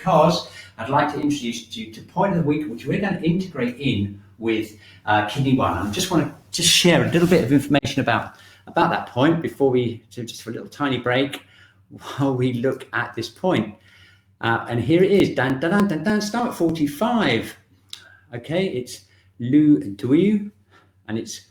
because I'd like to introduce you to point of the week, which we're going to integrate in with kidney one. I just want to share a little bit of information about that point before we, just for a little tiny break, while we look at this point. And here it is, start 45. Okay, it's Lu Dui, and it's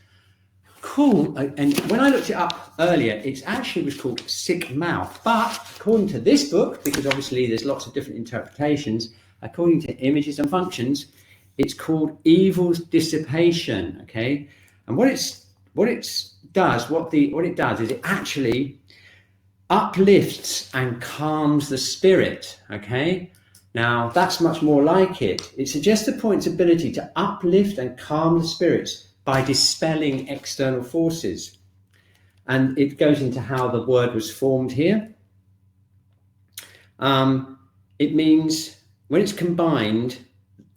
cool. And when I looked it up earlier, it actually was called sick mouth. But according to this book, because obviously there's lots of different interpretations, according to Images and Functions, it's called evil's dissipation. Okay, and what it does is it actually uplifts and calms the spirit. Okay, now that's much more like it. It suggests the point's ability to uplift and calm the spirits by dispelling external forces. And it goes into how the word was formed here. It means, when it's combined,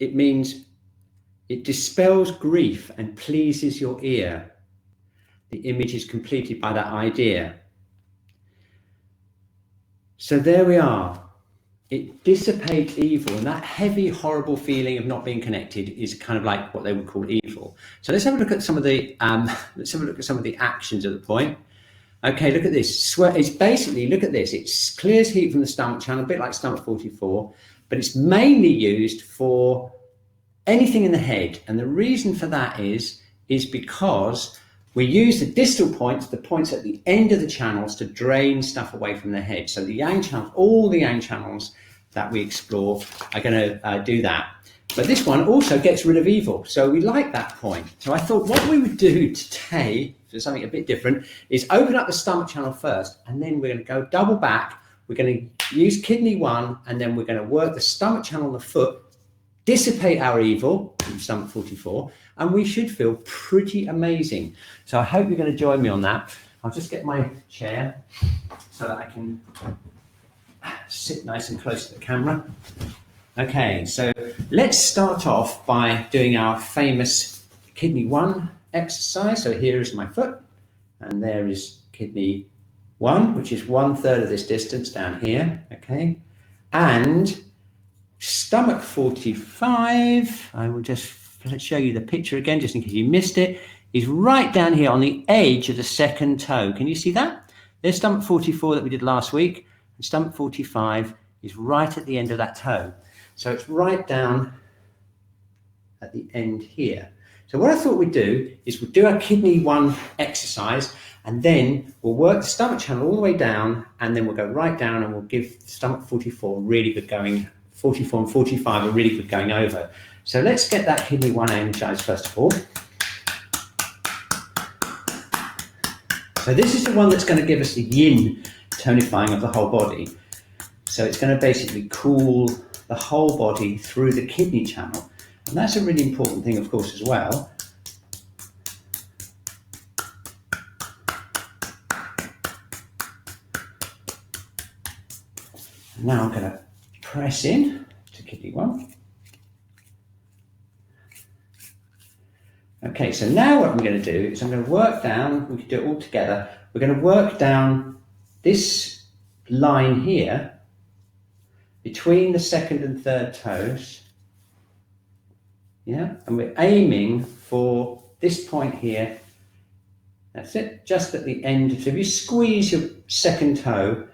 it means it dispels grief and pleases your ear. The image is completed by that idea. So there we are. It dissipates evil, and that heavy, horrible feeling of not being connected is kind of like what they would call evil. So let's have a look at some of the actions of the point. Okay, look at this. It's basically, look at this. It clears heat from the stomach channel, a bit like stomach 44, but it's mainly used for anything in the head. And the reason for that is because we use the distal points, the points at the end of the channels, to drain stuff away from the head. So the yang channels, all the yang channels that we explore are going to do that. But this one also gets rid of evil. So we like that point. So I thought what we would do today, for something a bit different, is open up the stomach channel first, and then we're going to go double back. We're going to use kidney one, and then we're going to work the stomach channel on the foot, dissipate our evil from stomach 44, and we should feel pretty amazing. So I hope you're going to join me on that. I'll just get my chair so that I can sit nice and close to the camera. Okay, so let's start off by doing our famous kidney one exercise. So here is my foot, and there is kidney one, which is 1/3 of this distance down here. Okay, and stomach 45, I will just show you the picture again, just in case you missed it, is right down here on the edge of the second toe. Can you see that? There's stomach 44 that we did last week, and stomach 45 is right at the end of that toe. So it's right down at the end here. So what I thought we'd do is we'll do our kidney one exercise, and then we'll work the stomach channel all the way down, and then we'll go right down and we'll give stomach 44 really good going. 44 and 45 are really good going over. So let's get that kidney one energized first of all. So this is the one that's going to give us the yin tonifying of the whole body. So it's going to basically cool the whole body through the kidney channel. And that's a really important thing, of course, as well. Now I'm going to press in to kidney one. Okay, so now what I'm going to do is I'm going to work down, we can do it all together, we're going to work down this line here between the second and third toes. Yeah, and we're aiming for this point here. That's it, just at the end. So if you squeeze your second toe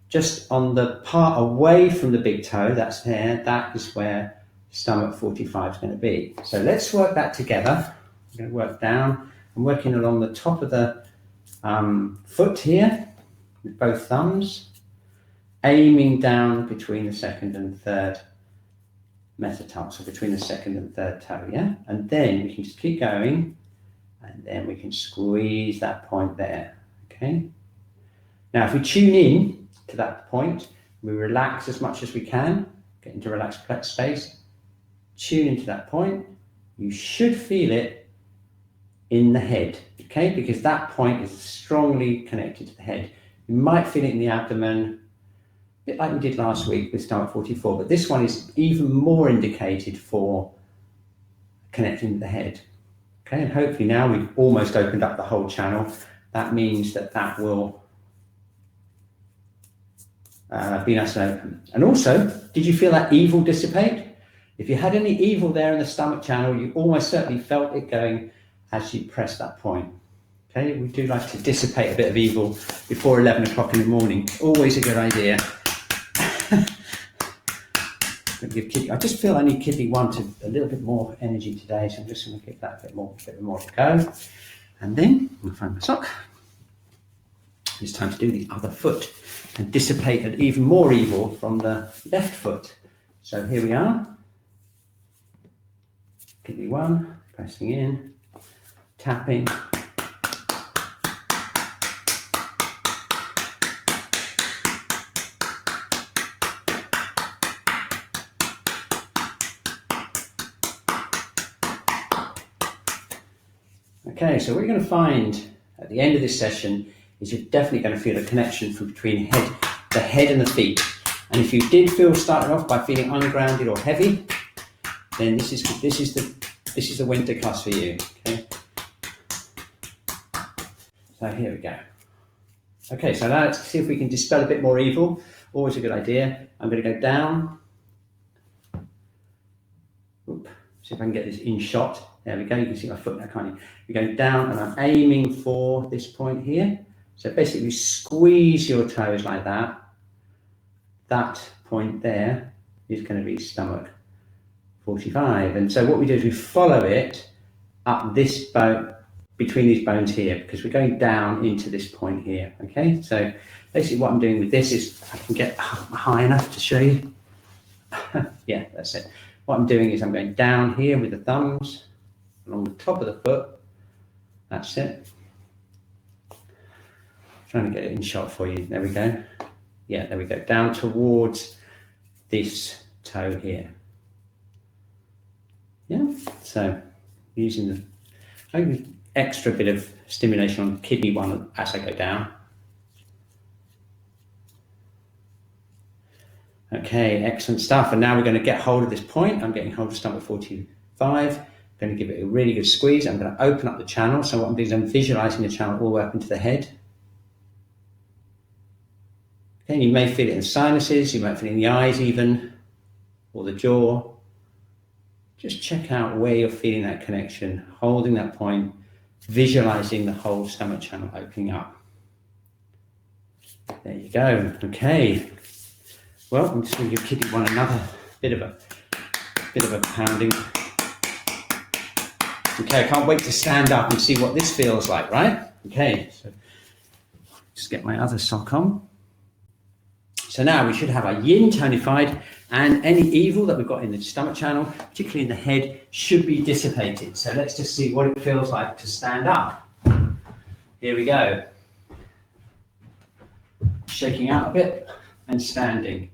just on the part away from the big toe, that's there, that is where stomach 45 is going to be. So let's work that together. I'm going to work down. I'm working along the top of the foot here with both thumbs, aiming down between the second and third metatarsals, so between the second and third toe, yeah? And then we can just keep going, and then we can squeeze that point there, okay? Now, if we tune in to that point, we relax as much as we can, get into relaxed space, tune into that point, you should feel it in the head, okay? Because that point is strongly connected to the head. You might feel it in the abdomen, a bit like we did last week with stomach 44, but this one is even more indicated for connecting to the head. Okay, and hopefully now we've almost opened up the whole channel. That means that will be nice and open. And also, did you feel that evil dissipate? If you had any evil there in the stomach channel, you almost certainly felt it going as you pressed that point. Okay, we do like to dissipate a bit of evil before 11 o'clock in the morning. Always a good idea. I just feel I need kidney 1 to a little bit more energy today, so I'm just going to give that a bit more to go. And then I'll find my sock. It's time to do the other foot and dissipate an even more evil from the left foot. So here we are. Kidney 1, pressing in, tapping. Okay, so what you're going to find at the end of this session is you're definitely going to feel a connection from between the head and the feet. And if you did feel starting off by feeling ungrounded or heavy, then this is the winter class for you. Okay. So here we go. Okay, so now let's see if we can dispel a bit more evil. Always a good idea. I'm going to go down. Oop, see if I can get this in shot. There we go. You can see my foot now, can't you? We're going down, and I'm aiming for this point here. So basically, squeeze your toes like that. That point there is going to be stomach 45. And so what we do is we follow it up this bone, between these bones here, because we're going down into this point here. Okay, so basically what I'm doing with this is, if I can get high enough to show you. Yeah, that's it. What I'm doing is I'm going down here with the thumbs along the top of the foot. That's it. Trying to get it in shot for you. There we go. Yeah, there we go. Down towards this toe here. Yeah, so using the extra bit of stimulation on kidney 1 as I go down. Okay, excellent stuff. And now we're going to get hold of this point. I'm getting hold of stomach 45. I'm going to give it a really good squeeze. I'm going to open up the channel. So what I'm doing is I'm visualizing the channel all the way up into the head. Okay, and you may feel it in the sinuses, you might feel it in the eyes even, or the jaw. Just check out where you're feeling that connection, holding that point, visualizing the whole stomach channel opening up. There you go. Okay. Well, I'm just going to give kidney 1 another bit of a pounding. Okay, I can't wait to stand up and see what this feels like, right? Okay, so just get my other sock on. So now we should have our yin tonified, and any evil that we've got in the stomach channel, particularly in the head, should be dissipated. So let's just see what it feels like to stand up. Here we go. Shaking out a bit and standing.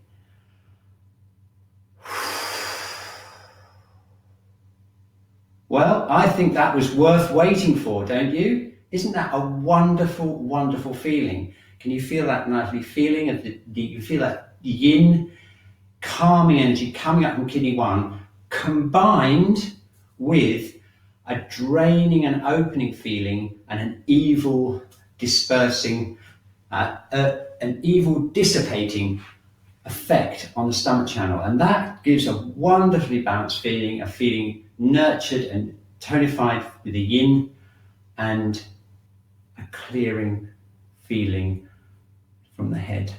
Well, I think that was worth waiting for, don't you? Isn't that a wonderful, wonderful feeling? Can you feel that lovely feeling of you feel that yin, calming energy coming up from kidney 1, combined with a draining and opening feeling and an evil dispersing, an evil dissipating effect on the stomach channel. And that gives a wonderfully balanced feeling, a feeling nurtured and tonified with the yin, and a clearing feeling from the head.